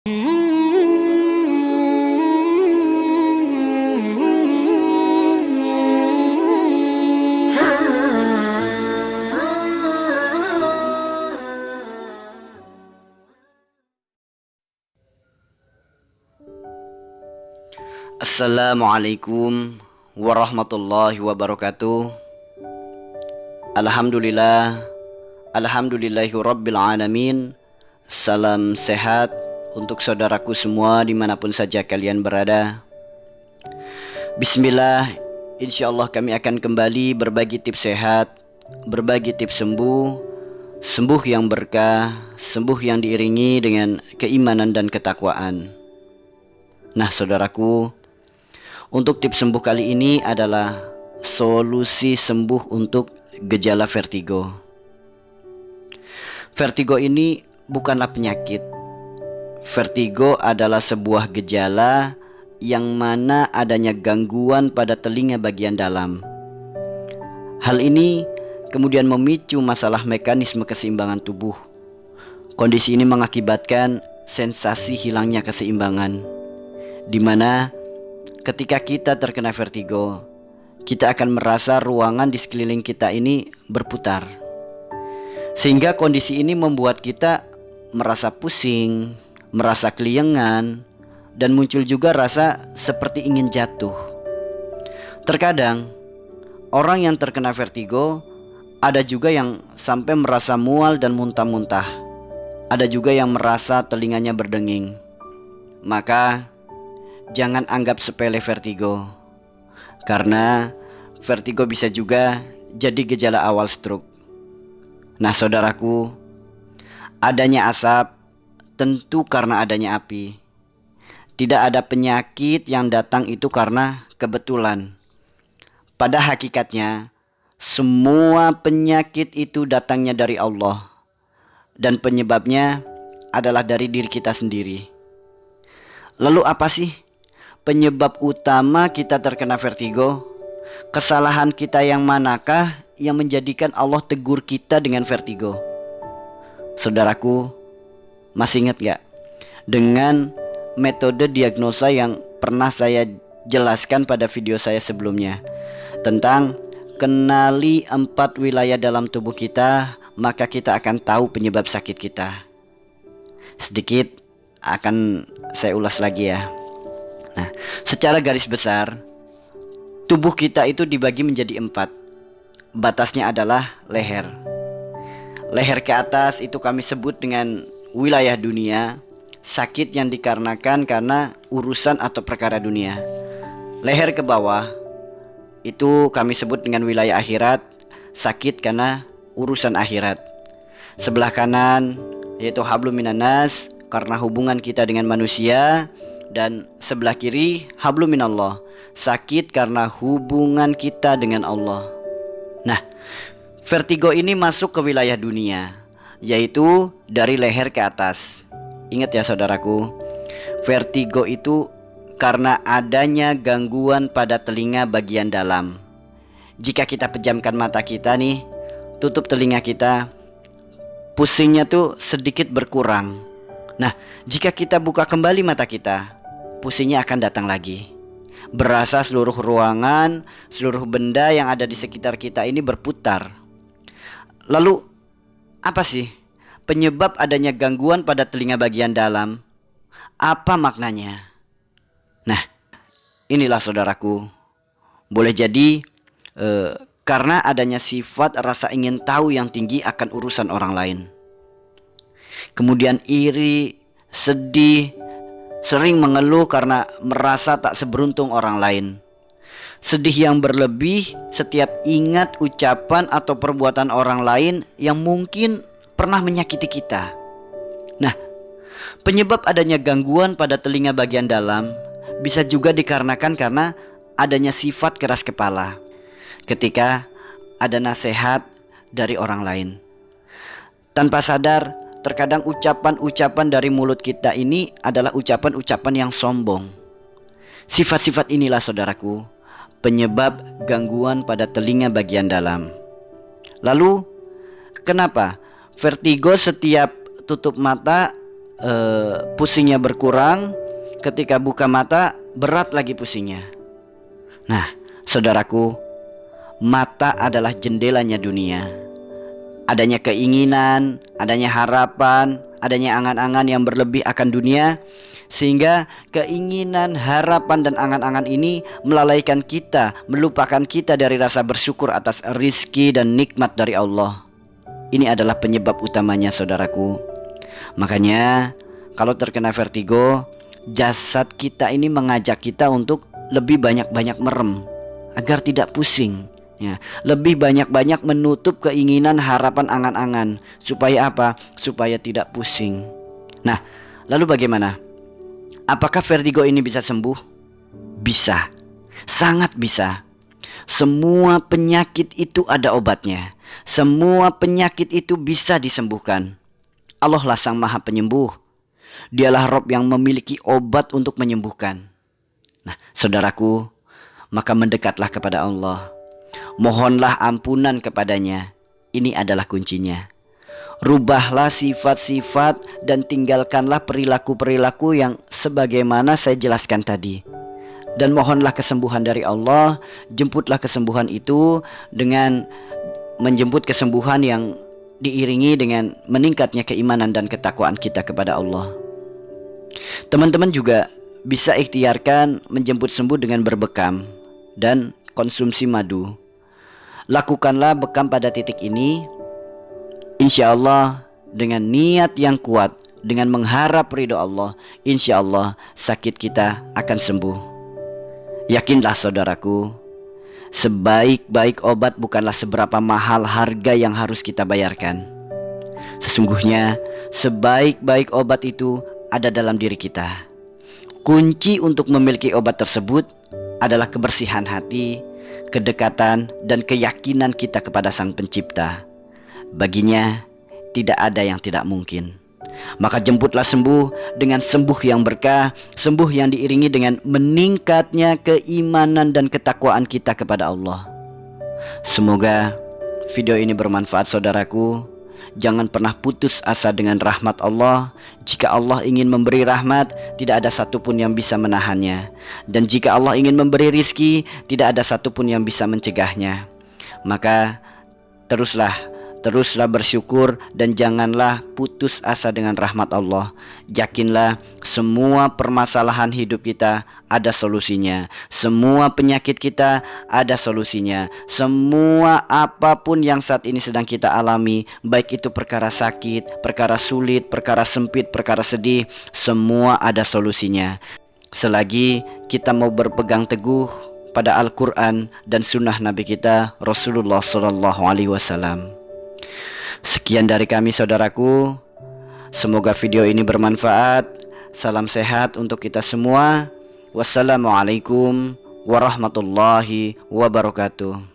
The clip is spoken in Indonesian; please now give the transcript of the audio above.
Assalamualaikum warahmatullahi wabarakatuh. Alhamdulillahi rabbil alamin. Salam sehat untuk saudaraku semua dimanapun saja kalian berada. Bismillah, insyaallah kami akan kembali berbagi tips sehat, berbagi tips sembuh yang berkah, sembuh yang diiringi dengan keimanan dan ketakwaan. Nah saudaraku, untuk tips sembuh kali ini adalah solusi sembuh untuk gejala vertigo. Vertigo ini bukanlah penyakit. Vertigo adalah sebuah gejala yang mana adanya gangguan pada telinga bagian dalam. Hal ini kemudian memicu masalah mekanisme keseimbangan tubuh. Kondisi ini mengakibatkan sensasi hilangnya keseimbangan, di mana ketika kita terkena vertigo, kita akan merasa ruangan di sekeliling kita ini berputar. Sehingga kondisi ini membuat kita merasa pusing, merasa keliengan, dan muncul juga rasa seperti ingin jatuh. Terkadang, orang yang terkena vertigo ada juga yang sampai merasa mual dan muntah-muntah. Ada juga yang merasa telinganya berdenging. Maka jangan anggap sepele vertigo, karena vertigo bisa juga jadi gejala awal stroke. Nah saudaraku, adanya asap tentu karena adanya api. Tidak ada penyakit yang datang itu karena kebetulan. Pada hakikatnya, semua penyakit itu datangnya dari Allah, dan penyebabnya adalah dari diri kita sendiri. Lalu apa sih penyebab utama kita terkena vertigo? Kesalahan kita yang manakah yang menjadikan Allah tegur kita dengan vertigo? Saudaraku, masih ingat gak dengan metode diagnosa yang pernah saya jelaskan pada video saya sebelumnya, tentang kenali 4 wilayah dalam tubuh kita, maka kita akan tahu penyebab sakit kita. Sedikit akan saya ulas lagi ya. Nah, secara garis besar, tubuh kita itu dibagi menjadi 4. Batasnya adalah leher. Leher ke atas itu kami sebut dengan wilayah dunia, sakit yang dikarenakan karena urusan atau perkara dunia. Leher ke bawah itu kami sebut dengan wilayah akhirat, sakit karena urusan akhirat. Sebelah kanan yaitu hablum minan nas, karena hubungan kita dengan manusia. Dan sebelah kiri hablum minallah, sakit karena hubungan kita dengan Allah. Nah, vertigo ini masuk ke wilayah dunia, yaitu dari leher ke atas. Ingat ya saudaraku, vertigo itu karena adanya gangguan pada telinga bagian dalam. Jika kita pejamkan mata kita nih, tutup telinga kita, pusingnya tuh sedikit berkurang. Nah, jika kita buka kembali mata kita, pusingnya akan datang lagi. Berasa seluruh ruangan, seluruh benda yang ada di sekitar kita ini berputar. Lalu, apa sih penyebab adanya gangguan pada telinga bagian dalam? Apa maknanya? Nah, inilah saudaraku. Boleh jadi karena adanya sifat rasa ingin tahu yang tinggi akan urusan orang lain. Kemudian iri, sedih, sering mengeluh karena merasa tak seberuntung orang lain. Sedih yang berlebih setiap ingat ucapan atau perbuatan orang lain yang mungkin pernah menyakiti kita. Nah, penyebab adanya gangguan pada telinga bagian dalam bisa juga dikarenakan karena adanya sifat keras kepala ketika ada nasihat dari orang lain. Tanpa sadar, terkadang ucapan-ucapan dari mulut kita ini adalah ucapan-ucapan yang sombong. Sifat-sifat inilah saudaraku penyebab gangguan pada telinga bagian dalam. Lalu kenapa vertigo setiap tutup mata pusingnya berkurang, ketika buka mata berat lagi pusingnya. Nah, saudaraku, mata adalah jendelanya dunia. Adanya keinginan, adanya harapan, adanya angan-angan yang berlebih akan dunia, sehingga keinginan, harapan, dan angan-angan ini melalaikan kita, melupakan kita dari rasa bersyukur atas rizki dan nikmat dari Allah. Ini adalah penyebab utamanya, saudaraku. Makanya kalau terkena vertigo, jasad kita ini mengajak kita untuk lebih banyak-banyak merem agar tidak pusing, ya. Lebih banyak-banyak menutup keinginan, harapan, angan-angan. Supaya apa? Supaya tidak pusing. Nah, lalu bagaimana? Apakah vertigo ini bisa sembuh? Bisa, sangat bisa. Semua penyakit itu ada obatnya. Semua penyakit itu bisa disembuhkan. Allah lah sang maha penyembuh. Dialah Rob yang memiliki obat untuk menyembuhkan. Nah, saudaraku, maka mendekatlah kepada Allah. Mohonlah ampunan kepadanya. Ini adalah kuncinya. Rubahlah sifat-sifat dan tinggalkanlah perilaku-perilaku yang sebagaimana saya jelaskan tadi. Dan mohonlah kesembuhan dari Allah. Jemputlah kesembuhan itu dengan menjemput kesembuhan yang diiringi dengan meningkatnya keimanan dan ketakwaan kita kepada Allah. Teman-teman juga bisa ikhtiarkan menjemput sembuh dengan berbekam dan konsumsi madu. Lakukanlah bekam pada titik ini. Insya Allah dengan niat yang kuat, dengan mengharap ridho Allah, insya Allah sakit kita akan sembuh. Yakinlah saudaraku, sebaik-baik obat bukanlah seberapa mahal harga yang harus kita bayarkan. Sesungguhnya sebaik-baik obat itu ada dalam diri kita. Kunci untuk memiliki obat tersebut adalah kebersihan hati, kedekatan, dan keyakinan kita kepada Sang Pencipta. Baginya tidak ada yang tidak mungkin. Maka jemputlah sembuh dengan sembuh yang berkah, sembuh yang diiringi dengan meningkatnya keimanan dan ketakwaan kita kepada Allah. Semoga video ini bermanfaat, saudaraku. Jangan pernah putus asa dengan rahmat Allah. Jika Allah ingin memberi rahmat, tidak ada satupun yang bisa menahannya. Dan jika Allah ingin memberi rizki, tidak ada satupun yang bisa mencegahnya. Maka teruslah bersyukur dan janganlah putus asa dengan rahmat Allah. Yakinlah semua permasalahan hidup kita ada solusinya. Semua penyakit kita ada solusinya. Semua apapun yang saat ini sedang kita alami, baik itu perkara sakit, perkara sulit, perkara sempit, perkara sedih, semua ada solusinya. Selagi kita mau berpegang teguh pada Al-Quran dan sunnah Nabi kita Rasulullah SAW. Sekian dari kami, saudaraku. Semoga video ini bermanfaat. Salam sehat untuk kita semua. Wassalamualaikum warahmatullahi wabarakatuh.